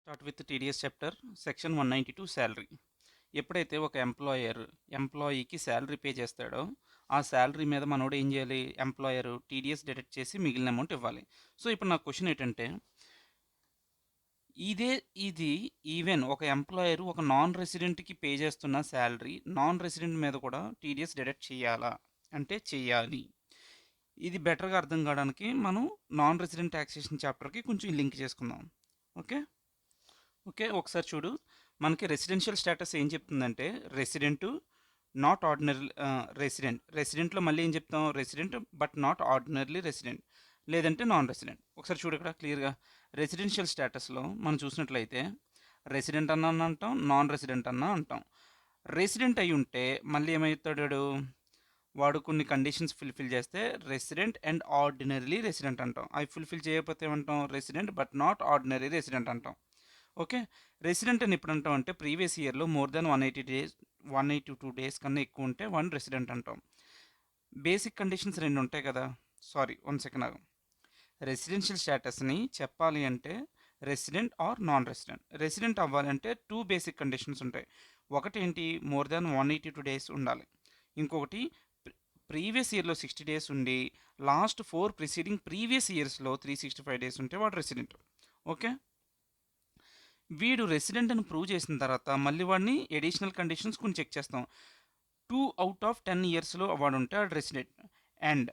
Start with TDS chapter section 192 salary. ఎప్పుడైతే ఒక ఎంప్లాయీకి salary pay చేస్తాడో ఆ శాలరీ మీద మనోడు ఏం చేయాలి? ఎంప్లాయర్ టీడీఎస్ డిడక్ట్ చేసి మిగిలిన అమౌంట్ ఇవ్వాలి. సో ఇప్పుడు నా క్వశ్చన్ ఏంటంటే, ఇదే ఇది ఈవెన్ ఒక ఎంప్లాయర్ ఒక నాన్ రెసిడెంట్కి పే చేస్తున్న శాలరీ నాన్ రెసిడెంట్ మీద కూడా టీడీఎస్ డిడక్ట్ చేయాలా అంటే చెయ్యాలి. ఇది బెటర్గా అర్థం కావడానికి మనం నాన్ రెసిడెంట్ ట్యాక్సేషన్ చాప్టర్కి కొంచెం లింక్ చేసుకుందాం. ఓకే ఓకే ఒకసారి చూడు. మనకి రెసిడెన్షియల్ స్టేటస్ ఏం చెప్తుందంటే రెసిడెంట్ నాట్ ఆర్డినరీ రెసిడెంట్లో మళ్ళీ ఏం చెప్తాం? Resident but not ordinary resident, లేదంటే నాన్ రెసిడెంట్. ఒకసారి చూడు ఇక్కడ క్లియర్గా రెసిడెన్షియల్ స్టేటస్లో మనం చూసినట్లయితే రెసిడెంట్ అన్న అంటాం, నాన్ రెసిడెంట్ అన్న అంటాం. రెసిడెంట్ అయి ఉంటే మళ్ళీ ఏమవుతాడు? వాడు కొన్ని కండిషన్స్ ఫుల్ఫిల్ చేస్తే రెసిడెంట్ అండ్ ఆర్డినరీ రెసిడెంట్ అంటాం. అవి ఫుల్ఫిల్ చేయకపోతే ఏమంటాం? Resident but not ordinary resident అంటాం. ఓకే, రెసిడెంట్ అని ఎప్పుడు అంటాం అంటే ప్రీవియస్ ఇయర్లో మోర్ దాన్ 182 డేస్ కన్నా ఎక్కువ ఉంటే వన్ రెసిడెంట్ అంటాం. బేసిక్ కండిషన్స్ రెండు ఉంటాయి కదా. సారీ, 1 సెకండ్ ఆగు. రెసిడెన్షియల్ స్టేటస్ని చెప్పాలి అంటే resident or non resident. Resident అవ్వాలంటే 2 బేసిక్ కండిషన్స్ ఉంటాయి. ఒకటి ఏంటి? మోర్ దాన్ 182 డేస్ ఉండాలి. ఇంకొకటి ప్రీవియస్ ఇయర్లో 60 డేస్ ఉండి లాస్ట్ 4 ప్రిసీడింగ్ ప్రీవియస్ ఇయర్స్లో 365 డేస్ ఉంటే వాడు రెసిడెంట్. ఓకే, వీడు రెసిడెంట్ అని ప్రూవ్ చేసిన తర్వాత మళ్ళీ వాడిని ఎడిషనల్ కండిషన్స్ కొన్ని చెక్ చేస్తాం. 2 అవుట్ ఆఫ్ 10 ఇయర్స్లో వాడు ఉంటే వాడు resident, and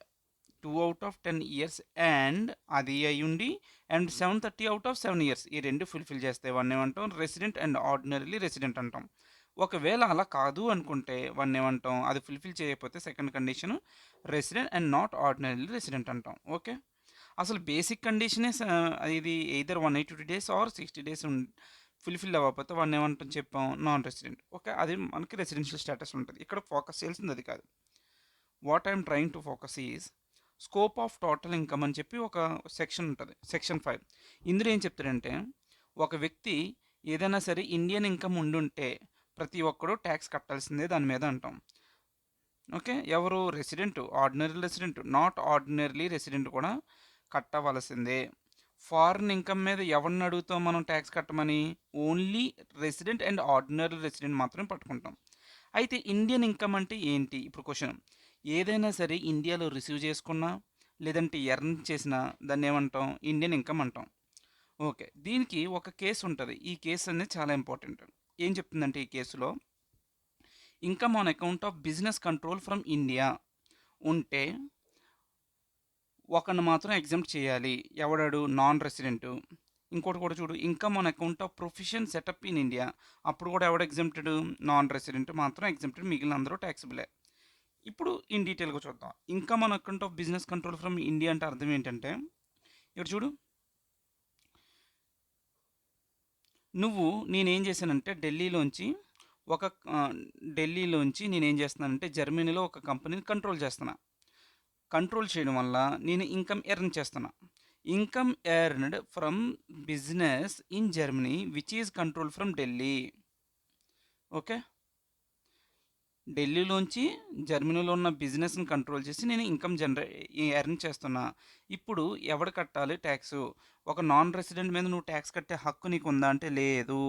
2 out of 10 years and అది అయి ఉండి అండ్ 730 అవుట్ ఆఫ్ 7 ఇయర్స్ ఈ రెండు ఫుల్ఫిల్ చేస్తే వాడిని ఏమంటాం? రెసిడెంట్ అండ్ ఆర్డినరీ రెసిడెంట్ అంటాం. ఒకవేళ అలా కాదు అనుకుంటే వాడిని ఏమంటాం? అది ఫుల్ఫిల్ చేయకపోతే second condition resident and not ordinary resident అంటాం. ఓకే, అసలు బేసిక్ కండిషనే ఇది either 182 days or 60 days fulfil అవ్వకపోతే వాడిని ఏమంటాం చెప్పాం? Non resident. ఓకే, అది మనకి రెసిడెన్షియల్ స్టేటస్ ఉంటుంది. ఇక్కడ ఫోకస్ చేయాల్సింది అది కాదు. What I'm trying to focus is scope of total income అని చెప్పి ఒక సెక్షన్ ఉంటుంది, సెక్షన్ 5. ఇందులో ఏం చెప్తాడంటే ఒక వ్యక్తి ఏదైనా సరే ఇండియన్ ఇన్కమ్ ఉండుంటే ప్రతి ఒక్కడు ట్యాక్స్ కట్టాల్సిందే దాని మీద అంటాం. ఓకే, ఎవరు? Resident, ordinary resident, not ordinary resident కూడా కట్టవలసిందే. ఫారిన్ ఇన్కమ్ మీద ఎవరిని అడుగుతాం మనం ట్యాక్స్ కట్టమని? Only resident and ordinary resident మాత్రమే పట్టుకుంటాం. అయితే ఇండియన్ ఇన్కమ్ అంటే ఏంటి? ఇప్పుడు క్వశ్చన్, ఏదైనా సరే ఇండియాలో రిసీవ్ చేసుకున్నా లేదంటే ఎర్న్ చేసినా దాన్ని ఏమంటాం? ఇండియన్ ఇన్కమ్ అంటాం. ఓకే, దీనికి ఒక కేసు ఉంటుంది. ఈ కేసు అనేది చాలా ఇంపార్టెంట్. ఏం చెప్తుందంటే ఈ కేసులో income on account of business control from India ఉంటే ఒకరిని మాత్రం ఎగ్జామ్ట్ చేయాలి. ఎవడాడు? Non resident. ఇంకోటి కూడా చూడు, income on account of profession setup in India, అప్పుడు కూడా ఎవడ ఎగ్జామ్టెడ్? నాన్ రెసిడెంట్ మాత్రం ఎగ్జామ్టెడ్, మిగిలిన అందరూ ట్యాక్సిబులే. ఇప్పుడు ఇన్ డీటెయిల్గా చూద్దాం. Income on account of business control from India అంటే అర్థం ఏంటంటే, ఇక్కడ చూడు, నేనేం చేశానంటే ఒక ఢిల్లీలోంచి నేనేం చేస్తున్నానంటే జర్మనీలో ఒక కంపెనీని కంట్రోల్ చేస్తున్నా. కంట్రోల్ చేయడం వల్ల నేను ఇన్కమ్ ఎర్న్ చేస్తున్నా. Income earned from business in Germany which is control from Delhi. Okay, ఢిల్లీలోంచి జర్మనీలో ఉన్న బిజినెస్ని కంట్రోల్ చేసి నేను ఇన్కమ్ ఎర్న్ చేస్తున్నా. ఇప్పుడు ఎవడు కట్టాలి ట్యాక్స్? ఒక నాన్ రెసిడెంట్ మీద నువ్వు ట్యాక్స్ కట్టే హక్కు నీకు ఉందా అంటే లేదు.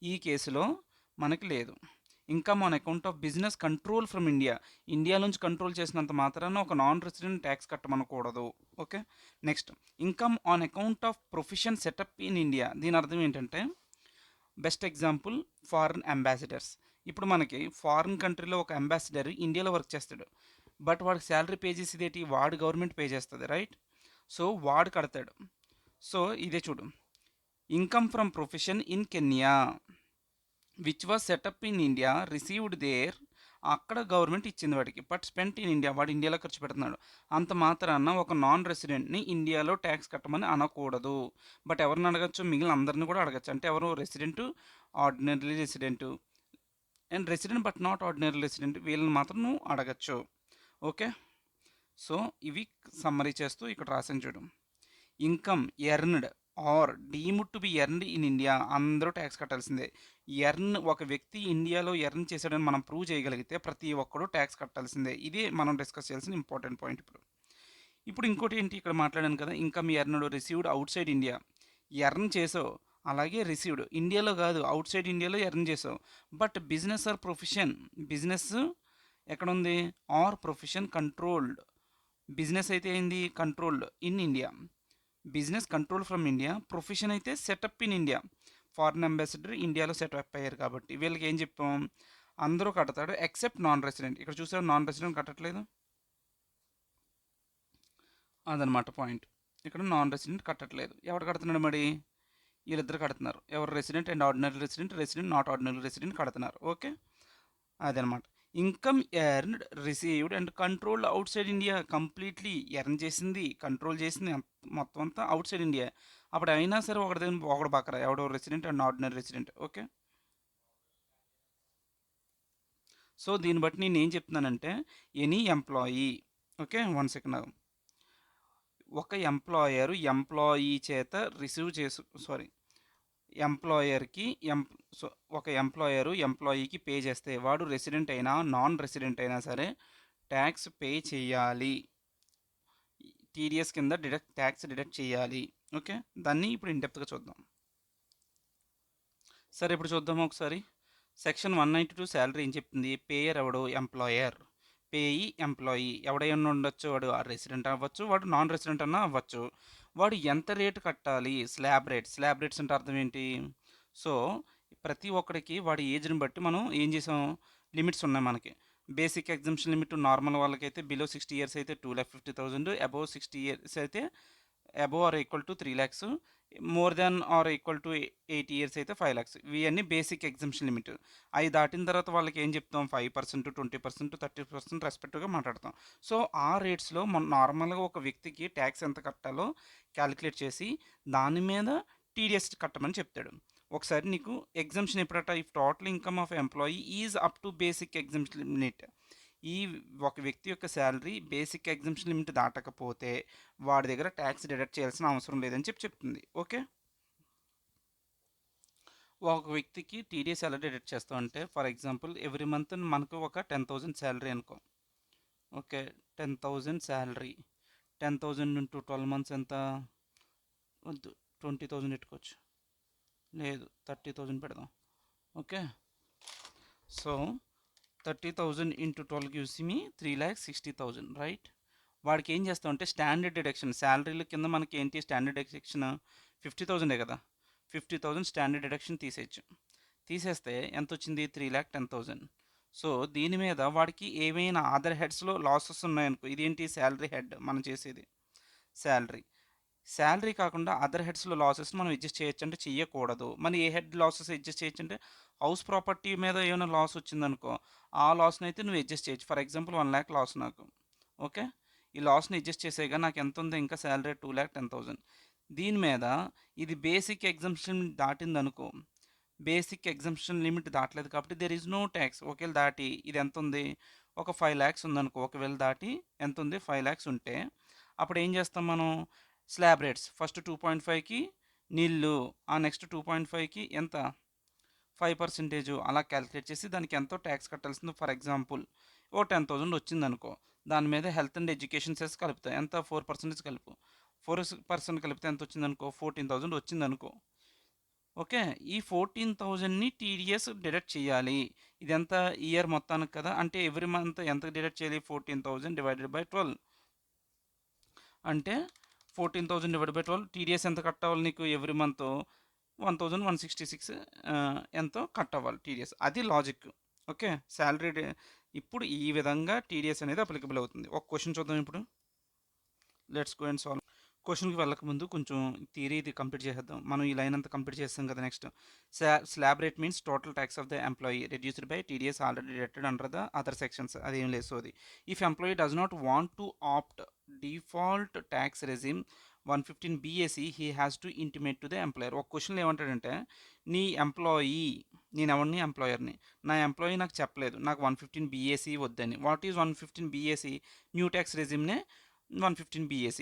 ఈ కేసులో మనకి లేదు. Income on account of business control from India నుంచి కంట్రోల్ చేసినంత మాత్రాన ఒక నాన్ రెసిడెంట్ ట్యాక్స్ కట్టమనకూడదు. Okay, next income on account of profession setup in India. దీని అర్థం ఏంటంటే బెస్ట్ ఎగ్జాంపుల్ ఫారిన్ అంబాసిడర్స్. ఇప్పుడు మనకి ఫారిన్ కంట్రీలో ఒక అంబాసిడర్ ఇండియాలో వర్క్ చేస్తాడు, బట్ వాడికి శాలరీ పే చేసేది ఏంటి? వాడు గవర్నమెంట్ పే చేస్తుంది, రైట్? సో వాడు కడతాడు. సో ఇదే చూడు, income from profession in Kenya which was setup in India received there. అక్కడ గవర్నమెంట్ ఇచ్చింది వాడికి, బట్ స్పెంట్ ఇన్ ఇండియా, వాడు ఇండియాలో ఖర్చు పెడుతున్నాడు. అంత మాత్రాన ఒక నాన్ రెసిడెంట్ని ఇండియాలో ట్యాక్స్ కట్టమని అనకూడదు. బట్ ఎవరిని అడగచ్చు? మిగిలిన అందరిని కూడా అడగచ్చు. అంటే ఎవరు? Resident, ordinary resident and resident but not ordinary resident, వీళ్ళని మాత్రం నువ్వు అడగచ్చు. ఓకే, సో ఇవి సమ్మరీ చేస్తూ ఇక్కడ రాసాను చూడు. Income earned or deemed to be earned in India, అందరూ ట్యాక్స్ కట్టాల్సిందే. ఒక వ్యక్తి ఇండియాలో ఎర్న్ చేశాడని మనం ప్రూవ్ చేయగలిగితే ప్రతి ఒక్కరూ ట్యాక్స్ కట్టాల్సిందే. ఇదే మనం డిస్కస్ చేయాల్సిన ఇంపార్టెంట్ పాయింట్. ఇప్పుడు ఇంకోటి ఏంటి ఇక్కడ మాట్లాడాను కదా, income earned received outside India. Earn చేసావు, అలాగే రిసీవ్డ్ ఇండియాలో కాదు, అవుట్ సైడ్ ఇండియాలో ఎర్న్ చేసావు. But business or profession, business ఎక్కడుంది? Or profession controlled. బిజినెస్ అయితే ఏంది? Controlled in India. Business control from India, profession అయితే set up in India. Foreign ambassador ఇండియాలో సెటప్ అయ్యారు కాబట్టి వీళ్ళకి ఏం చెప్పాం? అందరూ కడతాడు ఎక్సెప్ట్ నాన్ రెసిడెంట్. ఇక్కడ చూసారు నాన్ రెసిడెంట్ కట్టట్లేదు, అదనమాట పాయింట్. ఇక్కడ నాన్ రెసిడెంట్ కట్టట్లేదు. ఎవరు కడుతున్నాడు మరి? వీళ్ళిద్దరు కడుతున్నారు. ఎవరు? Resident and ordinary resident, resident not ordinary resident కడుతున్నారు. ఓకే, అదనమాట. Income earned, received and controlled out side India. Completely earn చేసింది, కంట్రోల్ చేసింది మొత్తం అంతా అవుట్ సైడ్ ఇండియా. అప్పుడు అయినా సరే ఒకటి పక్కన ఎవడో resident and ordinary resident. Okay, so దీన్ని బట్టి నేను ఏం చెప్తున్నానంటే any employee, okay one second, ఒక ఎంప్లాయీ చేత రిసీవ్ చేసు సారీ ఎంప్లాయర్కి ఎం సో ఒక ఎంప్లాయీకి పే చేస్తే వాడు రెసిడెంట్ అయినా నాన్ రెసిడెంట్ అయినా సరే ట్యాక్స్ పే చేయాలి. టీడీఎస్ కింద ట్యాక్స్ డిడక్ట్ చేయాలి. ఓకే, దాన్ని ఇప్పుడు ఇన్డెప్త్గా చూద్దాం. సరే ఇప్పుడు చూద్దాము ఒకసారి. సెక్షన్ 192 శాలరీ ఏం చెప్తుంది? పేయర్ ఎవడు? ఎంప్లాయర్. పేయి ఎంప్లాయీ. ఎవడైనా ఉండొచ్చు, వాడు రెసిడెంట్ అవ్వచ్చు, వాడు నాన్ రెసిడెంట్ అన్నా అవ్వచ్చు. వాడు ఎంత రేటు కట్టాలి? స్లాబ్ రేట్స్ అంటే అర్థం ఏంటి? సో ప్రతి ఒక్కడికి వాడి ఏజ్ని బట్టి మనం ఏం చేసాం? లిమిట్స్ ఉన్నాయి మనకి. బేసిక్ ఎగ్జామ్షన్ లిమిట్ నార్మల్ వాళ్ళకైతే బిలో 60 ఇయర్స్ అయితే 2,50,000, అబోవ్ 60 ఇయర్స్ అయితే above or equal to 3 lakhs, more than or equal to 80 years అయితే 5 lakhs. ఇవన్నీ బేసిక్ ఎగ్జామ్షన్ లిమిట్. అవి దాటిన తర్వాత వాళ్ళకి ఏం చెప్తాం? 5%, 20%, 30% రెస్పెక్టివ్గా మాట్లాడతాం. సో ఆ రేట్స్లో మన నార్మల్గా ఒక వ్యక్తికి ట్యాక్స్ ఎంత కట్టాలో క్యాలిక్యులేట్ చేసి దాని మీద టీడీఎస్ కట్టమని చెప్తాడు. ఒకసారి నీకు ఎగ్జామ్షన్ ఎప్పుడట? If total income of employee is up to basic exemption limit. ఈ ఒక వ్యక్తి యొక్క శాలరీ బేసిక్ ఎగ్జామ్షన్ లిమిట్ దాటకపోతే వాడి దగ్గర ట్యాక్స్ డిడక్ట్ చేయాల్సిన అవసరం లేదని చెప్తుంది. ఓకే, ఒక వ్యక్తికి టీడీఎస్ ఎలా డిడక్ట్ చేస్తాం అంటే, ఫర్ ఎగ్జాంపుల్ ఎవ్రీ మంత్ మనకు ఒక 10,000 శాలరీ అనుకో. ఓకే, 10,000 శాలరీ, 10,000 ఇంటూ 12 మంత్స్ ఎంత? వద్దు, 20,000 పెట్టుకోవచ్చు, లేదు 30,000 పెడదాం. Okay, so 30,000 into 12 gives me 3,60,000, right? వాడికి ఏం చేస్తాం అంటే స్టాండర్డ్ డిడక్షన్, శాలరీల కింద మనకి ఏంటి స్టాండర్డ్ డిడక్షన్? 50,000 కదా. 50,000 స్టాండర్డ్ డిడక్షన్ తీసేయచ్చు. తీసేస్తే ఎంత వచ్చింది? 3,10,000. సో దీని మీద వాడికి ఏమైనా అదర్ హెడ్స్లో లాసెస్ ఉన్నాయనుకో, ఇదేంటి? శాలరీ హెడ్ మనం చేసేది శాలరీ. శాలరీ కాకుండా అదర్ హెడ్స్లో లాసెస్ మనం అడ్జస్ట్ చేయొచ్చు అంటే చెయ్యకూడదు. మన ఏ హెడ్ లాసెస్ అడ్జస్ట్ చేయొచ్చు అంటే హౌస్ ప్రాపర్టీ మీద ఏమైనా లాస్ వచ్చిందనుకో, ఆ లాస్ని అయితే నువ్వు అడ్జస్ట్ చేయొచ్చు. ఫర్ ఎగ్జాంపుల్ 1 lakh లాస్ నాకు. ఓకే, ఈ లాస్ని అడ్జస్ట్ చేసేగా నాకు ఎంత ఉంది ఇంకా శాలరీ? 2,10,000. దీని మీద ఇది బేసిక్ ఎగ్జామ్షన్ దాటిందనుకో, బేసిక్ ఎగ్జామ్షన్ లిమిట్ దాటలేదు కాబట్టి దెర్ ఈజ్ నో ట్యాక్స్. ఒకవేళ దాటి ఇది ఎంత ఉంది? ఒక 5 lakhs ఉందనుకో, ఒకవేళ దాటి ఎంత ఉంది? 5 lakhs ఉంటే అప్పుడు ఏం చేస్తాం మనం? స్లాబ్ రేట్స్ ఫస్ట్ 2.5కి నీళ్ళు, ఆ నెక్స్ట్ 2.5కి ఎంత? 5% అలా క్యాలిక్యులేట్ చేసి దానికి ఎంతో ట్యాక్స్ కట్టాల్సింది. ఫర్ ఎగ్జాంపుల్ ఓ 10,000 వచ్చిందనుకో, దాని మీద హెల్త్ అండ్ ఎడ్యుకేషన్ సెస్ కలుపుతాయి. ఎంత? 4% కలుపు. 4% కలిపితే ఎంత వచ్చిందనుకో? 14,000 వచ్చిందనుకో. ఓకే, ఈ 14,000ని టీడీఎస్ డిడక్ట్ చేయాలి. ఇదెంత? ఇయర్ మొత్తానికి కదా. అంటే ఎవ్రీ మంత్ ఎంత డిడక్ట్ చేయాలి? 14,000 డివైడెడ్ బై 12. అంటే 14,000 డివైడ్ బై 12 టీడీఎస్ ఎంత కట్ అవ్వాలి నీకు? ఎవ్రీ మంత్ 1,166 ఎంతో కట్ అవ్వాలి టీడీఎస్. అది లాజిక్. ఓకే, శాలరీ ఇప్పుడు ఈ విధంగా టీడీఎస్ అనేది అప్లికబుల్ అవుతుంది. ఒక క్వశ్చన్ చూద్దాం ఇప్పుడు. Let's go and solve. క్వశ్చన్కి వెళ్ళకముందు కొంచెం థియరీ ఇది కంప్లీట్ చేసేద్దాం. మనం ఈ లైన్ అంతా కంప్లీట్ చేస్తాం కదా. Next slab rate means total tax of the employee reduced by TDS already deducted under the other sections. అదేం లేదు. సో అది if employee does not want to opt default tax regime 115 BAC he has to intimate to the employer. ఒక క్వశ్చన్లో ఏమంటాడంటే, నీ employee, నేను ఎవరిని? ఎంప్లాయర్ని. నా ఎంప్లాయీ నాకు చెప్పలేదు నాకు 115 BAC వద్దని. What is 115 BAC? New tax రెజిమ్నే 115 BAC.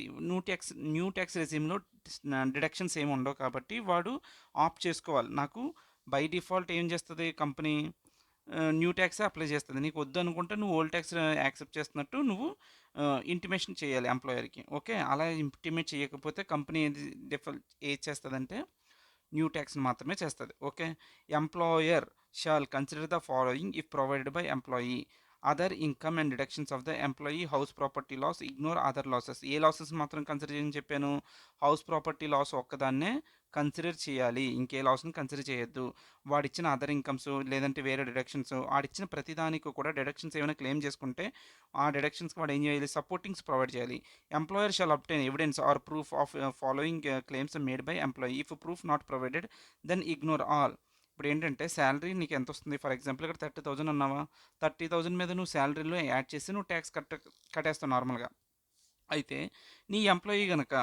న్యూ ట్యాక్స్ రెజిమ్లో డిడక్షన్స్ ఏమి ఉండవు కాబట్టి వాడు ఆప్ట్ చేసుకోవాలి. నాకు బై డిఫాల్ట్ ఏం చేస్తుంది కంపెనీ? న్యూ ట్యాక్స్ అప్లై చేస్తుంది. నీకు వద్దు అనుకుంటే నువ్వు ఓల్డ్ ట్యాక్స్ యాక్సెప్ట్ చేస్తున్నట్టు నువ్వు ఇంటిమేషన్ చేయాలి ఎంప్లాయర్కి. ఓకే, అలా ఇంటిమేట్ చేయకపోతే కంపెనీ ఏది ఏది చేస్తుందంటే న్యూ ట్యాక్స్ని మాత్రమే చేస్తుంది. Okay. Employer shall consider the following if provided by employee other income and deductions of the employee house property loss ignore other losses. ఏ లాసెస్ మాత్రం కన్సిడర్ చేయని చెప్పాను? హౌస్ ప్రాపర్టీ లాస్ ఒక్కదాన్నే కన్సిడర్ చేయాలి, ఇంకే లాస్ని కన్సిడర్ చేయొద్దు. వాడిచ్చిన అదర్ ఇన్కమ్స్ లేదంటే వేరే డిడక్షన్స్, వాడిచ్చిన ప్రతిదానికి కూడా డిడక్షన్స్ ఏమైనా క్లెయిమ్ చేసుకుంటే ఆ డిడక్షన్స్కి వాడు ఏం చేయాలి? సపోర్టింగ్స్ ప్రొవైడ్ చేయాలి. Employer shall obtain evidence or proof of following claims made by employee if proof not provided then ignore all. ఇప్పుడు ఏంటంటే శాలరీ నీకు ఎంత వస్తుంది? ఫర్ ఎగ్జాంపుల్ ఇక్కడ 30,000 అన్నావా, 30,000 మీద నువ్వు శాలరీలో యాడ్ చేసి నువ్వు ట్యాక్స్ కట్టేస్తావు నార్మల్గా. అయితే నీ ఎంప్లాయీ కనుక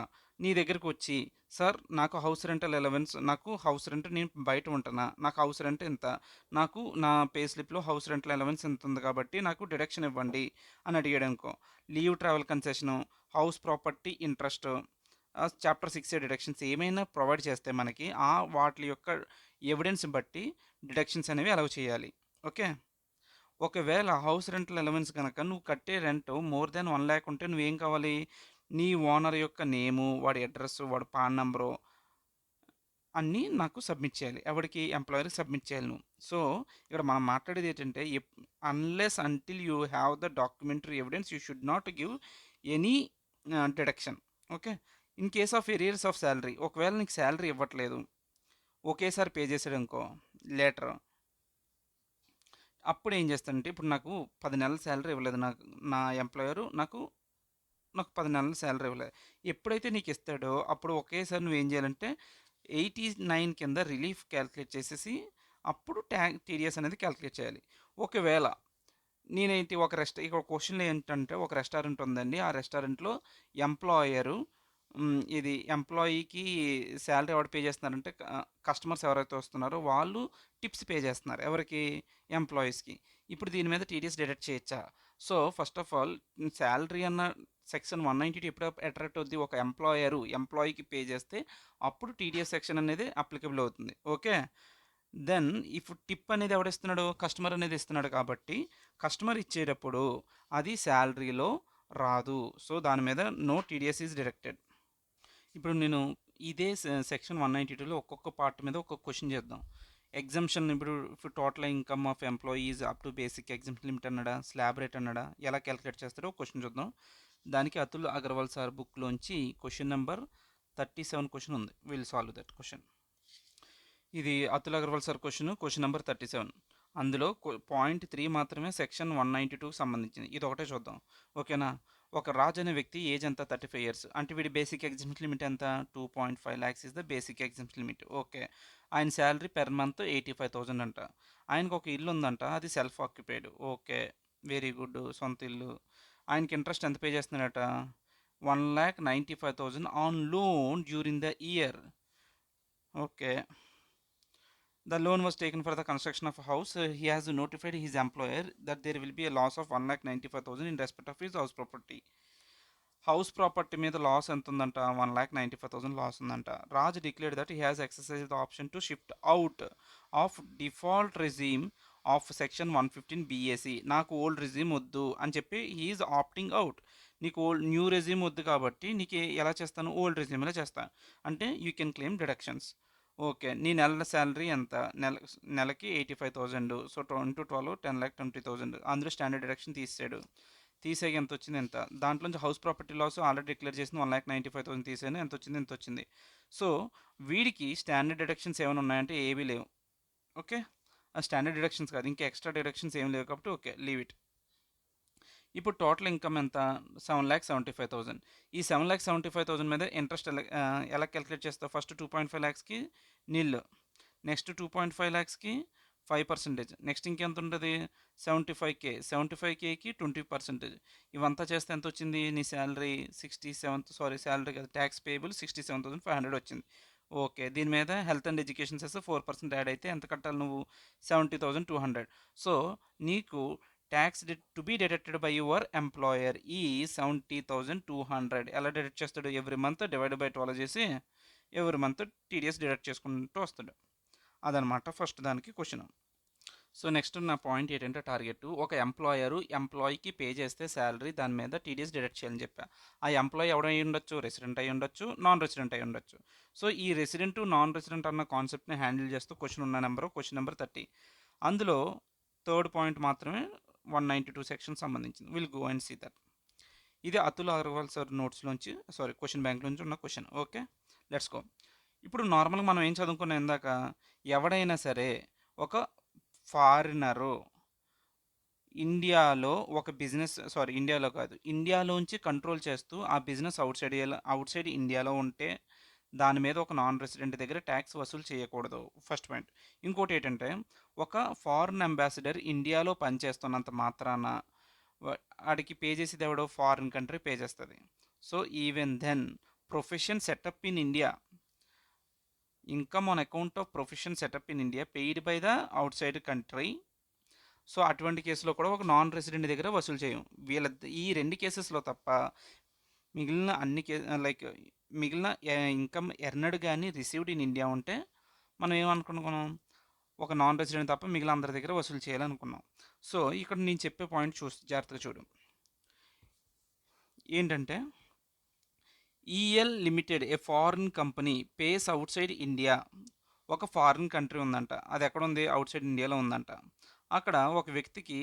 నీ దగ్గరికి వచ్చి, సార్ నాకు హౌస్ రెంటల్ అలవెన్స్, నాకు హౌస్ రెంట్ నేను బయట ఉంటున్నా, నాకు హౌస్ రెంట్ ఎంత, నాకు నా పే స్లిప్లో హౌస్ రెంటల్ అలవెన్స్ ఎంత ఉంది కాబట్టి నాకు డిడక్షన్ ఇవ్వండి అని అడిగాడు అనుకో, leave travel concession, house property interest, chapter 6 deductions ఏమైనా ప్రొవైడ్ చేస్తే మనకి ఆ వాటి యొక్క ఎవిడెన్స్ బట్టి డిడక్షన్స్ అనేవి అలౌ చేయాలి. ఓకే. ఒకవేళ హౌస్ రెంటల్ అలవెన్స్ కనుక నువ్వు కట్టే రెంట్ మోర్ దెన్ 1,00,000 ఉంటే నువ్వేం కావాలి? నీ ఓనర్ యొక్క నేము, వాడి అడ్రస్, వాడి పాన్ నంబరు అన్నీ నాకు సబ్మిట్ చేయాలి. ఎవడికి? ఎంప్లాయర్కి సబ్మిట్ చేయాలి నువ్వు. సో ఇక్కడ మనం మాట్లాడేది ఏంటంటే, unless until you have the documentary evidence you should not give any deduction. Okay. In case of arrears of salary, ఒకవేళ నీకు శాలరీ ఇవ్వట్లేదు, ఒకేసారి పే చేసాడు అనుకో లేటర్, అప్పుడు ఏం చేస్తానంటే, ఇప్పుడు నాకు 10 నెలల శాలరీ ఇవ్వలేదు నాకు నా ఎంప్లాయరు, నాకు 10 నెలల శాలరీ ఇవ్వలేదు. ఎప్పుడైతే నీకు ఇస్తాడో అప్పుడు ఒకేసారి నువ్వేం చేయాలంటే 89 కింద రిలీఫ్ క్యాలిక్యులేట్ చేసేసి అప్పుడు టీడీఎస్ అనేది క్యాలిక్యులేట్ చేయాలి. ఒకవేళ నేనేంటి ఇక్కడ క్వశ్చన్లో ఏంటంటే, ఒక రెస్టారెంట్ ఉందండి, ఆ రెస్టారెంట్లో ఎంప్లాయరు ఇది ఎంప్లాయీకి శాలరీ ఎవరు పే చేస్తున్నారంటే, కస్టమర్స్ ఎవరైతే వస్తున్నారో వాళ్ళు టిప్స్ పే చేస్తున్నారు. ఎవరికి? ఎంప్లాయీస్కి. ఇప్పుడు దీని మీద టీడీఎస్ డిడక్ట్ చేయొచ్చా? So first of all salary అన్న సెక్షన్ 192 ఎప్పుడు అట్రాక్ట్ అవుద్ది? ఒక ఎంప్లాయీకి పే చేస్తే అప్పుడు టీడీఎస్ సెక్షన్ అనేది అప్లికబుల్ అవుతుంది. ఓకే. దెన్ ఇఫ్ టిప్ అనేది ఎవడిస్తున్నాడు? కస్టమర్ అనేది ఇస్తున్నాడు కాబట్టి కస్టమర్ ఇచ్చేటప్పుడు అది శాలరీలో రాదు. సో దాని మీద నో టీడీఎస్ ఈజ్ డిడక్టెడ్. ఇప్పుడు నేను ఇదే సెక్షన్ 192లో ఒక్కొక్క పార్ట్ మీద ఒక్కొక్క క్వశ్చన్ చేద్దాం. ఎగ్జంప్షన్, ఇప్పుడు total income of employees up to basic exemption limit అన్నాడా, స్లాబ్ రేట్ అన్నాడా, ఎలా క్యాలిక్యులేట్ చేస్తారో క్వశ్చన్ చూద్దాం. దానికి అతుల్ అగర్వాల్ సార్ బుక్లోంచి క్వశ్చన్ నెంబర్ 37 క్వశ్చన్ ఉంది. Will solve that question. ఇది Atul Agarwal sir question number 37. అందులో పాయింట్ 3 మాత్రమే సెక్షన్ 192కి సంబంధించింది. ఇది ఒకటే చూద్దాం. ఓకేనా. ఒక రాజు అనే వ్యక్తి ఏజ్ ఎంత? 35 ఇయర్స్. అంటే వీడి బేసిక్ ఎగ్జామ్షన్ లిమిట్ ఎంత? 2.5 lakhs is the basic exemption limit. Okay. ఆయన శాలరీ పెర్ మంత్ 85,000 అంట. ఆయనకు ఒక ఇల్లు ఉందంట, అది self occupied. Okay, very good, సొంత ఇల్లు. ఆయనకి ఇంట్రెస్ట్ ఎంత పే చేస్తున్నాడట? 1,95,000 on loan during the year. Okay. The loan was taken for the construction of a house. He has notified his employer that there will be a loss of 1,95,000 in respect of his house property. House property మీద loss ఎంత ఉందంట? 1,95,000 loss ఉందంట. Raj declared that he has exercise the option to shift out of default regime of section 115 BAC. నాకు old regime వద్దు అని చెప్పి he's opting out. నీకు new regime వద్దు కాబట్టి నీకు ఎలా చేస్తాను? ఓల్డ్ రెజీమ్లో చేస్తాను. అంటే you can claim deductions. Okay. నీ నెల శాలరీ ఎంత? నెలకి 85,000. సో 12 10,20,000. అందులో స్టాండర్డ్ డిడక్షన్ తీసాడు. తీసేయగా ఎంత వచ్చింది? ఎంత? దాంట్లోంచి house property loss already declare చేసింది 1,95,000 తీసాను. ఎంత వచ్చింది? ఎంత వచ్చింది? సో వీడికి స్టాండర్డ్ డిడక్షన్స్ ఏమైనా ఉన్నాయంటే ఏవీ లేవు. ఓకే. ఆ స్టాండర్డ్ డిడక్షన్స్ కాదు, ఇంకా ఎక్స్ట్రా డిడక్షన్స్ ఏమి లేవు కాబట్టి ఓకే, లీవ్ ఇట్. ఇప్పుడు టోటల్ ఇన్కమ్ ఎంత? 7,75,000. ఈ 7,75,000 మీద ఇంట్రెస్ట్ ఎలా క్యాలిక్యులేట్ చేస్తావు? ఫస్ట్ 2.5 lakhsకి నీళ్ళు, నెక్స్ట్ 2.5 lakhsకి 5%, నెక్స్ట్ ఇంకెంత ఉంటుంది? 75K. 75Kకి 20%. ఇవంతా చేస్తే ఎంత వచ్చింది? నీ శాలరీ శాలరీ కదా, ట్యాక్స్ పేయబుల్ 67,500 వచ్చింది. ఓకే. దీని మీద health and education cess 4% add అయితే ఎంత కట్టాలి నువ్వు? 70,200. సో నీకు tax to be deducted by your employer ఈ 70,200. ఎలా డిడక్ట్ చేస్తాడు? ఎవ్రీ మంత్ డివైడ్ బై 12 చేసి ఎవ్రీ మంత్ టీడీఎస్ డిడక్ట్ చేసుకుంటూ వస్తాడు. అదనమాట ఫస్ట్ దానికి క్వశ్చన్. సో నెక్స్ట్ నా పాయింట్ ఏంటంటే టార్గెట్ ఒక ఎంప్లాయీకి పే చేస్తే శాలరీ దాని మీద టీడీఎస్ డిడక్ట్ చేయాలని చెప్పా. ఆ ఎంప్లాయీ ఎవడై ఉండొచ్చు, రెసిడెంట్ అయి ఉండొచ్చు, నాన్ రెసిడెంట్ అయి ఉండొచ్చు. సో ఈ రెసిడెంట్ నాన్ రెసిడెంట్ అన్న కాన్సెప్ట్ని హ్యాండిల్ చేస్తూ క్వశ్చన్ నెంబర్ 30. అందులో థర్డ్ పాయింట్ మాత్రమే 192 సెక్షన్ సంబంధించింది. Will go and see that. ఇది అతుల్ అగర్వాల్ సార్ నోట్స్లోంచి క్వశ్చన్ బ్యాంక్ నుంచి ఉన్న క్వశ్చన్. Okay, let's go. ఇప్పుడు నార్మల్గా మనం ఏం చదువుకున్నాం ఇందాక, ఎవడైనా సరే ఒక ఫారినరు ఇండియాలో ఒక బిజినెస్ ఇండియాలో కాదు, ఇండియాలోంచి కంట్రోల్ చేస్తూ ఆ బిజినెస్ అవుట్ సైడ్ ఇండియాలో ఉంటే దాని మీద ఒక నాన్ రెసిడెంట్ దగ్గర ట్యాక్స్ వసూలు చేయకూడదు, ఫస్ట్ పాయింట్. ఇంకోటి ఏంటంటే, ఒక ఫారిన్ అంబాసిడర్ ఇండియాలో పనిచేస్తున్నంత మాత్రాన ఆడికి పే చేసేది ఎవడో ఫారిన్ కంట్రీ పే చేస్తుంది. So even then profession setup in India, income on account of profession setup in India paid by the outside country. So అటువంటి కేసులో కూడా ఒక నాన్ రెసిడెంట్ దగ్గర వసూలు చేయం. ఈ రెండు కేసెస్లో తప్ప మిగిలిన అన్ని మిగిలిన ఇన్కమ్ ఎర్నడ్ కానీ రిసీవ్డ్ ఇన్ ఇండియా ఉంటే మనం ఏమనుకున్నాం, ఒక నాన్ రెసిడెంట్ తప్ప మిగిలిన అందరి దగ్గర వసూలు చేయాలనుకున్నాం. సో ఇక్కడ నేను చెప్పే పాయింట్ జాగ్రత్తగా చూడు. ఏంటంటే, EL limited a foreign company pays outside India. ఒక ఫారిన్ కంట్రీ ఉందంట, అది ఎక్కడ ఉంది, అవుట్ సైడ్ ఇండియాలో ఉందంట. అక్కడ ఒక వ్యక్తికి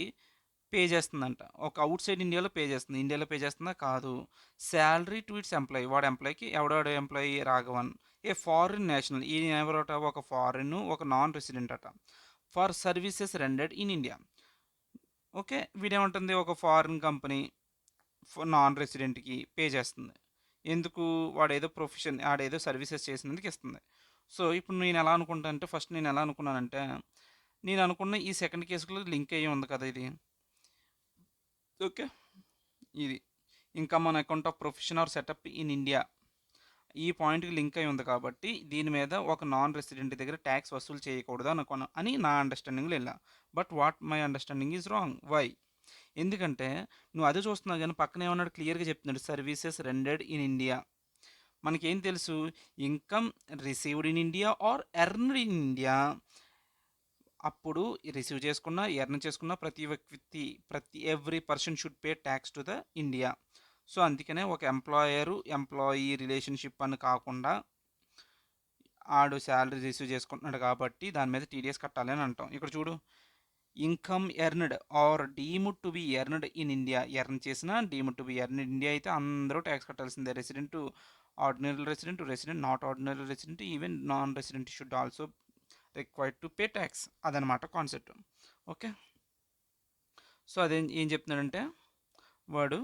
పే చేస్తుందంట, ఒక అవుట్ సైడ్ ఇండియాలో పే చేస్తుంది. ఇండియాలో పే చేస్తుందా, కాదు. శాలరీ టు ఇట్స్ ఎంప్లాయీ, వాడు ఎంప్లాయీకి ఎవడాడు employee, Raghavan. A foreign national, ఈ ఎవరట, ఒక ఫారిన్, ఒక నాన్ రెసిడెంట్ అట. For services rendered in India. Okay, వీడేమంటుంది, ఒక ఫారిన్ కంపెనీ నాన్ రెసిడెంట్కి పే చేస్తుంది. ఎందుకు, వాడేదో ప్రొఫెషన్, ఆడేదో సర్వీసెస్ చేసినందుకు ఇస్తుంది. సో ఇప్పుడు నేను ఎలా అనుకుంటా అంటే, ఫస్ట్ నేను ఎలా అనుకున్నానంటే, నేను అనుకున్న ఈ సెకండ్ కేసులో లింక్ అయ్యి ఉంది కదా ఇది. ఓకే, ఇది income on account of profession or setup in India, ఈ పాయింట్కి లింక్ అయి ఉంది కాబట్టి దీని మీద ఒక నాన్ రెసిడెంట్ దగ్గర ట్యాక్స్ వసూలు చేయకూడదు అనుకున్నాను అని నా అండర్స్టాండింగ్లో వెళ్ళా. But what my understanding is wrong. Why? ఎందుకంటే నువ్వు అదే చూస్తున్నావు కానీ పక్కన ఏమన్నాడు, క్లియర్గా చెప్తున్నాడు, సర్వీసెస్ రెండెడ్ ఇన్ ఇండియా. మనకేం తెలుసు, income received in India or earned in India. అప్పుడు రిసీవ్ చేసుకున్న, ఎర్న్ చేసుకున్న ప్రతి every person should pay tax to the India. So అందుకనే ఒక ఎంప్లాయీ రిలేషన్షిప్ అని కాకుండా ఆడు శాలరీ రిసీవ్ చేసుకుంటున్నాడు కాబట్టి దాని మీద టీడీఎస్ కట్టాలి అని అంటాం. ఇక్కడ చూడు, income earned or deemed to be earned in India, earn చేసిన deemed to be earned in India అయితే అందరూ ట్యాక్స్ కట్టాల్సిందే. Ordinary resident not ordinary resident, even non resident should also required to pay tax. అదనమాట concept. Okay, so ఏం చెప్తున్నాడంటే వాడు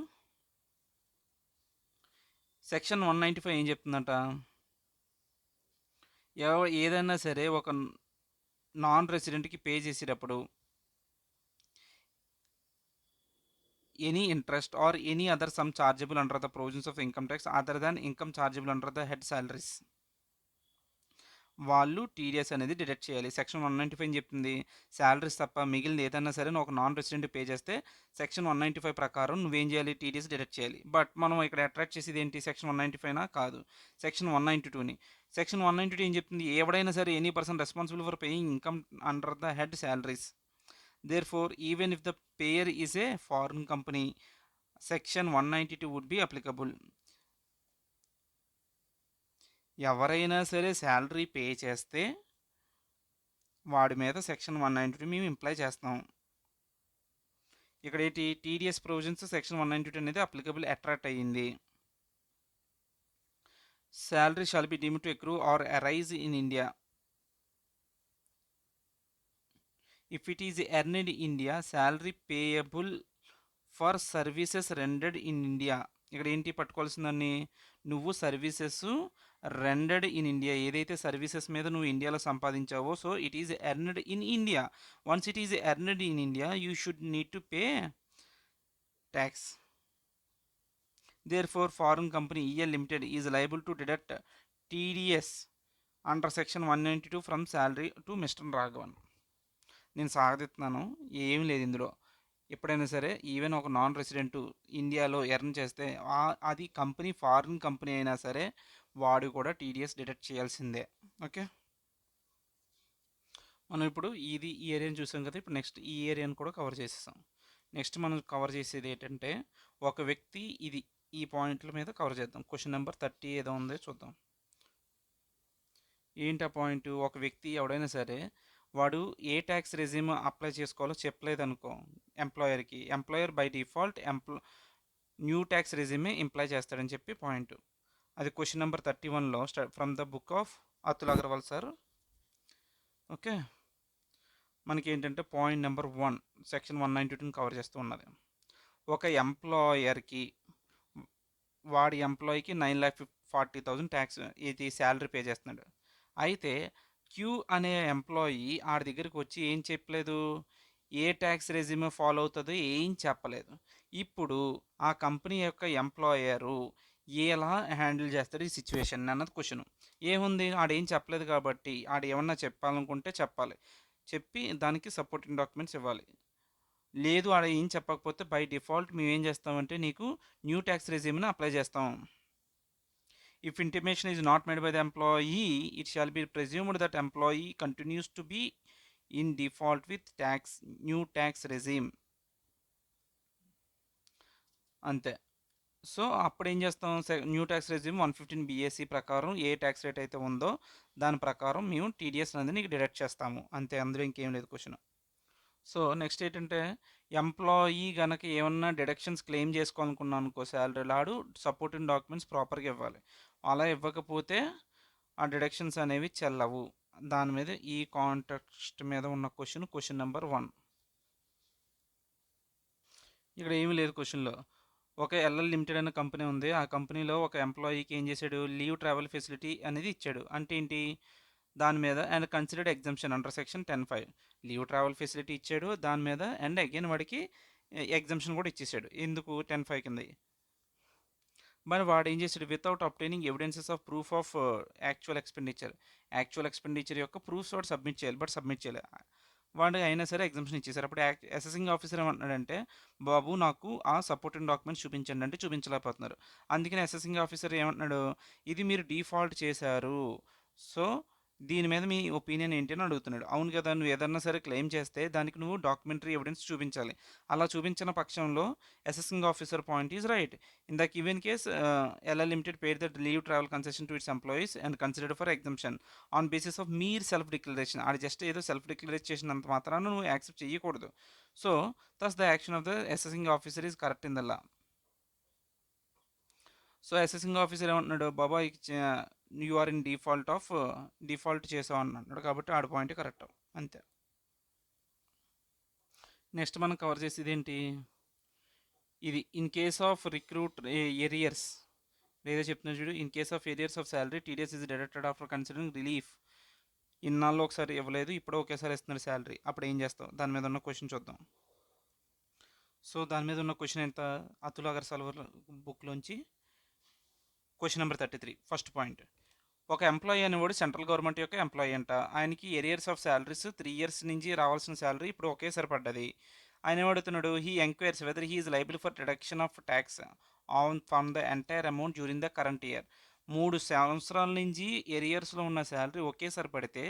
section 195 ఏం చెప్తుందంట, ఏదైనా సరే ఒక నాన్ రెసిడెంట్కి పే చేసేటప్పుడు any interest or any other some chargeable under the provisions of income tax other than income chargeable under the head salaries, వాళ్ళు టీడీఎస్ అనేది డిడక్ట్ చేయాలి. సెక్షన్ 195 చెప్తుంది, శాలరీస్ తప్ప మిగిలిన ఏదైనా సరే ఒక నాన్ రెసిడెంట్ పే చేస్తే సెక్షన్ 195 ప్రకారం నువ్వేం చేయాలి, టీడీఎస్ డిడక్ట్ చేయాలి. బట్ మనం ఇక్కడ అట్రాక్ట్ చేసేది ఏంటి, సెక్షన్ 195నా, కాదు, సెక్షన్ 192ని. సెక్షన్ 192 ఏం చెప్తుంది, ఎవడైనా సరే any person responsible for paying income under the head salaries, therefore even if the payer is a foreign company section 192 would be applicable. ఎవరైనా సరే శాలరీ పే చేస్తే వాడి మీద సెక్షన్ 192 మేము ఇంప్లై చేస్తాం. ఇక్కడ ఏంటి, టీడీఎస్ ప్రొవిజన్స్ సెక్షన్ 192 అనేది అప్లికబుల్ అట్రాక్ట్ అయ్యింది. Salary shall be deemed to accrue or arise in India if it is earned in India, salary payable for services rendered in India. ఇక్కడ ఏంటి పట్టుకోవాల్సిందని, నువ్వు సర్వీసెస్ రెండెడ్ ఇన్ ఇండియా, ఏదైతే services మీద నువ్వు ఇండియాలో సంపాదించావో, so it is earned in India. Once it is earned in India you should need to pay tax. Therefore foreign company EL limited is liable to deduct TDS under section 192 from salary to mister Raghavan. నేను సాగదీస్తున్నాను, ఏం లేదు ఇందులో. ఎప్పుడైనా సరే even ఒక non resident ఇండియాలో earn చేస్తే అది కంపెనీ ఫారిన్ కంపెనీ అయినా సరే వాడు కూడా టీడీఎస్ డిడక్ట్ చేయాల్సిందే. ఓకే, మనం ఇప్పుడు ఈ ఏరియాని చూసాం కదా! ఇప్పుడు నెక్స్ట్ ఈ ఏరియాని కూడా కవర్ చేసేసాం. నెక్స్ట్ మనం కవర్ చేసేది ఏంటంటే, ఒక వ్యక్తి ఈ పాయింట్ల మీద కవర్ చేద్దాం. క్వెషన్ నెంబర్ 30 ఏదో ఉందో చూద్దాం. ఏంటి ఆ పాయింట్? ఒక వ్యక్తి ఎవడైనా సరే, వాడు ఏ ట్యాక్స్ రెజిమ్ అప్లై చేసుకోవాలో చెప్పలేదనుకో ఎంప్లాయర్‌కి. Employer by default new tax రెజిమే ఇంప్లై చేస్తాడని చెప్పి పాయింట్. అది క్వెషన్ నెంబర్ 31లో from the book of Atul Agarwal sir. Okay. మనకేంటంటే పాయింట్ నెంబర్ 1 సెక్షన్ 192ని కవర్ చేస్తూ ఉన్నది. ఒక ఎంప్లాయర్‌కి వాడి ఎంప్లాయీకి 9,40,000 ట్యాక్స్ ఇది శాలరీ పే చేస్తున్నాడు. అయితే క్యూ అనే ఎంప్లాయీ ఆడి దగ్గరికి వచ్చి ఏం చెప్పలేదు, ఏ ట్యాక్స్ రెజిమ్ ఫాలో అవుతుందో ఏం చెప్పలేదు. ఇప్పుడు ఆ కంపెనీ యొక్క ఎంప్లాయరు ఎలా హ్యాండిల్ చేస్తాడు ఈ సిచ్యువేషన్ అన్నది క్వశ్చన్. ఏముంది, ఆడేం చెప్పలేదు కాబట్టి ఆడు ఏమన్నా చెప్పాలనుకుంటే చెప్పాలి, చెప్పి దానికి సపోర్టింగ్ డాక్యుమెంట్స్ ఇవ్వాలి. లేదు ఆడ ఏం చెప్పకపోతే బై డిఫాల్ట్ మేము ఏం చేస్తామంటే నీకు న్యూ ట్యాక్స్ రెజిమ్ని అప్లై చేస్తాం. If intimation is not made by the employee, it shall be presumed that employee continues to be in default with new tax regime. అంతే. సో అప్పుడు ఏం చేస్తాం, న్యూ ట్యాక్స్ రెజిమ్ 115 BAC ప్రకారం ఏ tax rate అయితే ఉందో దాని ప్రకారం మేము టీడీఎస్ అనేది నీకు డిడక్ట్ చేస్తాము. అంతే, అందులో ఇంకేం లేదు క్వశ్చన్. సో నెక్స్ట్ ఏంటంటే, ఎంప్లాయీ గనక ఏమన్నా డిడక్షన్స్ క్లెయిమ్ చేసుకోవాలనుకున్నాను అనుకో శాలరీలో, ఆడు సపోర్టింగ్ డాక్యుమెంట్స్ ప్రాపర్గా ఇవ్వాలి. అలా ఇవ్వకపోతే ఆ డిడక్షన్స్ అనేవి చెల్లవు. దాని మీద ఈ కాంటెక్స్ట్ మీద ఉన్న క్వశ్చన్ నెంబర్ 1. ఇక్కడ ఏమీ లేదు క్వశ్చన్లో. ఒక ఎల్ఎల్ లిమిటెడ్ అనే కంపెనీ ఉంది. ఆ కంపెనీలో ఒక ఎంప్లాయీకి ఏం చేశాడు, లీవ్ ట్రావెల్ ఫెసిలిటీ అనేది ఇచ్చాడు. అంటే ఏంటి, దాని మీద and considered exemption under section 10(5). Leave travel facility ఇచ్చాడు దాని మీద, అండ్ అగైన్ వాడికి ఎగ్జంప్షన్ కూడా ఇచ్చేసాడు. ఎందుకు, 10(5) కింద. మరి వాడు ఏం చేశాడు, without obtaining evidences of proof of actual expenditure యొక్క ప్రూఫ్స్ వాడు సబ్మిట్ చేయాలి, బట్ సబ్మిట్ చేయలేదు. వాడు అయినా సరే ఎగ్జంప్షన్ ఇచ్చేసారు. అప్పుడు అసెసింగ్ ఆఫీసర్ ఏమంటున్నాడంటే, బాబు నాకు ఆ సపోర్టింగ్ డాక్యుమెంట్స్ చూపించండి అంటే చూపించలేకపోతున్నారు. అందుకని అసెసింగ్ ఆఫీసర్ ఏమంటున్నాడు, ఇది మీరు డిఫాల్ట్ చేశారు, సో దీని మీద మీ ఒపీనియన్ ఏంటి అని అడుగుతున్నాడు. అవును కదా, నువ్వు ఏదన్నా సరే క్లెయిమ్ చేస్తే దానికి నువ్వు డాక్యుమెంటరీ ఎవిడెన్స్ చూపించాలి. అలా చూపించిన పక్షంలో assessing officer point is right. In the given case LL limited paid that leave travel concession to its employees and considered for exemption on basis of mere self declaration. అది just ఏదో self declaration చేసినంత మాత్రాన నువ్వు accept చేయకూడదు. So thus the action of the assessing officer is correct in the law. So assessing officer ఏమంటున్నాడు, బాబా you are in default చేసావు అన్నాడు, కాబట్టి ఆడ పాయింట్ కరెక్ట్. అంతే. నెక్స్ట్ మనం కవర్ చేసేది ఏంటి, ఇది in case of recruit arrears లేదా చెప్తున్నా చూడు, in case of arrears of salary TDS is deducted after considering relief. ఇన్నాళ్ళు ఒకసారి ఇవ్వలేదు, ఇప్పుడు ఒకేసారి ఇస్తున్నారు శాలరీ, అప్పుడు ఏం చేస్తావు, దాని మీద ఉన్న క్వశ్చన్ చూద్దాం. సో దాని మీద ఉన్న క్వశ్చన్ ఎంత, అతుల్ అగర్వాల్ బుక్లోంచి క్వశ్చన్ నెంబర్ 33 ఫస్ట్ పాయింట్. ఒక ఎంప్లాయీ అనేవాడు సెంట్రల్ గవర్నమెంట్ యొక్క ఎంప్లాయీ అంట. ఆయనకి ఎరియర్స్ ఆఫ్ శాలరీస్ 3 ఇయర్స్ నుంచి రావాల్సిన శాలరీ ఇప్పుడు ఒకేసారి పడ్డది. ఆయన ఏమడుగుతున్నాడు, he enquires whether he is liable for deduction of tax on from the entire amount during the current year. 3 సంవత్సరాల నుంచి ఎరియర్స్లో ఉన్న శాలరీ ఒకేసారి పడితే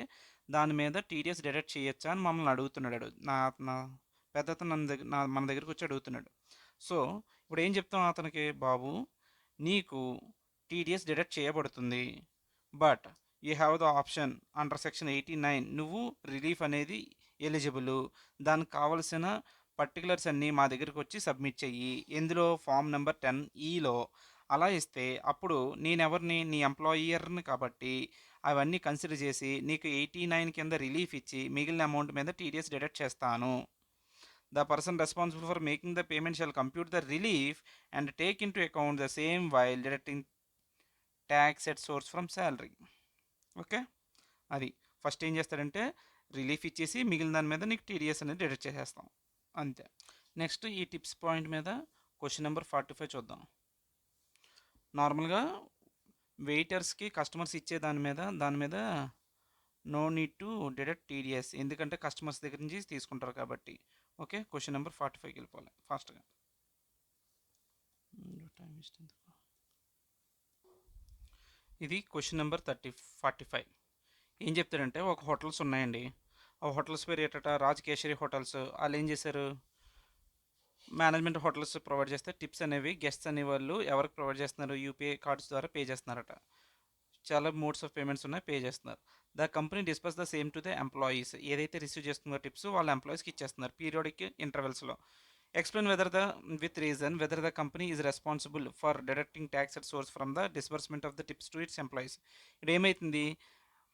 దాని మీద టీడీఎస్ డిడక్ట్ చేయొచ్చా అని మమ్మల్ని అడుగుతున్నాడు. నా నా పెద్దతను మన దగ్గరికి వచ్చి అడుగుతున్నాడు. సో ఇప్పుడు ఏం చెప్తాం అతనికి, బాబు నీకు టీడీఎస్ డిడక్ట్ చేయబడుతుంది, but you have the option under section 89, నువ్వు రిలీఫ్ అనేది ఎలిజిబుల్. దానికి కావలసిన పర్టికులర్స్ అన్నీ మా దగ్గరికి వచ్చి సబ్మిట్ చెయ్యి. ఎందులో, ఫామ్ నెంబర్ 10(E)లో. అలా ఇస్తే అప్పుడు నేనెవరిని, నీ ఎంప్లాయర్ని కాబట్టి అవన్నీ కన్సిడర్ చేసి నీకు 89 కింద రిలీఫ్ ఇచ్చి మిగిలిన అమౌంట్ మీద టీడీఎస్ డిడక్ట్ చేస్తాను. The person responsible for making the payment shall compute the relief and take into account the same while deducting tax at source from salary. Okay, అది ఫస్ట్ ఏం చేస్తాడంటే రిలీఫ్ ఇచ్చేసి మిగిలిన దాని మీద నీకు టీడీఎస్ అనేది డిడక్ట్ చేసేస్తాం. అంతే. నెక్స్ట్ ఈ టిప్స్ పాయింట్ మీద క్వశ్చన్ నెంబర్ 45 చూద్దాం. నార్మల్గా వెయిటర్స్కి కస్టమర్స్ ఇచ్చే దాని మీద no need to deduct TDS, ఎందుకంటే కస్టమర్స్ దగ్గర నుంచి తీసుకుంటారు కాబట్టి. ఓకే, క్వశ్చన్ నెంబర్ 45కి వెళ్ళిపోవాలి ఫాస్ట్గా. టైం వేస్ట్ ఎందుకు. ఇది క్వశ్చన్ నెంబర్ 45. ఏం చెప్తాడంటే, ఒక హోటల్స్ ఉన్నాయండి. ఆ హోటల్స్ పేరు ఏంటట, రాజ్ కేశరి హోటల్స్. వాళ్ళు ఏం చేశారు, మేనేజ్మెంట్ హోటల్స్ ప్రొవైడ్ చేస్తే టిప్స్ అనేవి గెస్ట్స్ అనేవాళ్ళు ఎవరికి ప్రొవైడ్ చేస్తున్నారు, యూపీఐ కార్డ్స్ ద్వారా పే చేస్తున్నారట. చాలా మోడ్స్ ఆఫ్ పేమెంట్స్ ఉన్నాయి, పే చేస్తున్నారు. The company disperse the same to the employees. ఏదైతే రిసీవ్ చేస్తుందో టిప్స్ వాళ్ళ ఎంప్లాయీస్కి ఇచ్చేస్తున్నారు పీరియాడిక్ ఇంటర్వెల్స్లో. Explain whether the with reason whether the company is responsible for deducting tax at source from the disbursement of the tips to its employees. ఇక్కడ ఏమవుతుంది,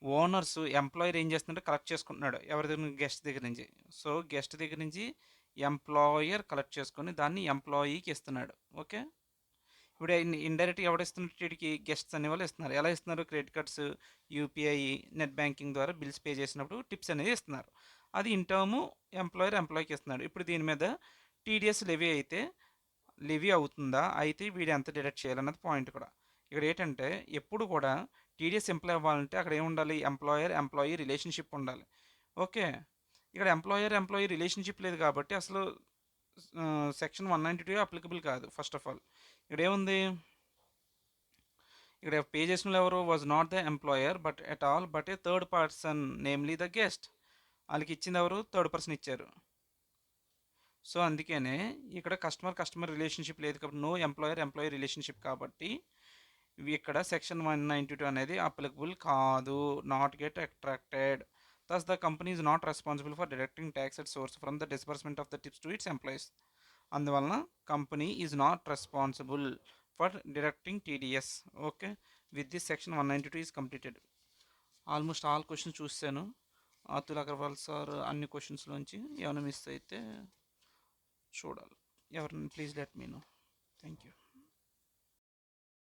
owners employer ఏం చేస్తున్నాడు, కలెక్ట్ చేసుకుంటున్నాడు ఎవరి దగ్గర, గెస్ట్ దగ్గర నుంచి. సో గెస్ట్ దగ్గర నుంచి ఎంప్లాయర్ కలెక్ట్ చేసుకొని దాన్ని ఎంప్లాయీకి ఇస్తున్నాడు. ఓకే, ఇప్పుడు ఇండైరెక్ట్గా ఎవడు ఇస్తున్నట్టు, వీటికి గెస్ట్స్ అనే వాళ్ళు ఇస్తున్నారు. ఎలా ఇస్తున్నారు, credit cards, UPI, net banking ద్వారా బిల్స్ పే చేసినప్పుడు టిప్స్ అనేది ఇస్తున్నారు. అది ఇన్ టర్మ్ ఎంప్లాయర్కి ఇస్తున్నాడు. ఇప్పుడు దీని మీద టీడీఎస్ లెవీ అయితే లెవీ అవుతుందా, అయితే వీడు ఎంత డిడక్ట్ చేయాలన్నది పాయింట్ కూడా. ఇక్కడ ఏంటంటే ఎప్పుడు కూడా టీడీఎస్ ఎంప్లాయ్ అవ్వాలంటే అక్కడ ఏముండాలి, ఎంప్లాయీ రిలేషన్షిప్ ఉండాలి. ఓకే, ఇక్కడ ఎంప్లాయీ రిలేషన్షిప్ లేదు కాబట్టి అసలు సెక్షన్ 192 అప్లికబుల్ కాదు. ఫస్ట్ ఆఫ్ ఆల్ ఇక్కడ ఏముంది, ఇక్కడ పే చేసిన వాళ్ళు ఎవరు, was not the employer but at all but A third person, namely the guest. వాళ్ళకి ఇచ్చింది ఎవరు, థర్డ్ పర్సన్ ఇచ్చారు. సో అందుకనే ఇక్కడ కస్టమర్ రిలేషన్షిప్ లేదు కాబట్టి నో ఎంప్లాయీ రిలేషన్షిప్ కాబట్టి ఇక్కడ సెక్షన్ 192 అనేది అప్లికబుల్ కాదు, not get attracted. thus the company is not responsible for deducting tax at source from the disbursement of the tips to its employees. అందువలన company is not responsible for deducting TDS. Okay, with this section 192 is completed. Almost all questions చూసాను. Atul Agarwal sir అన్ని క్వశ్చన్స్లోంచి ఏమైనా miss అయితే చూడాలి. ఎవరిని please let me know. Thank you.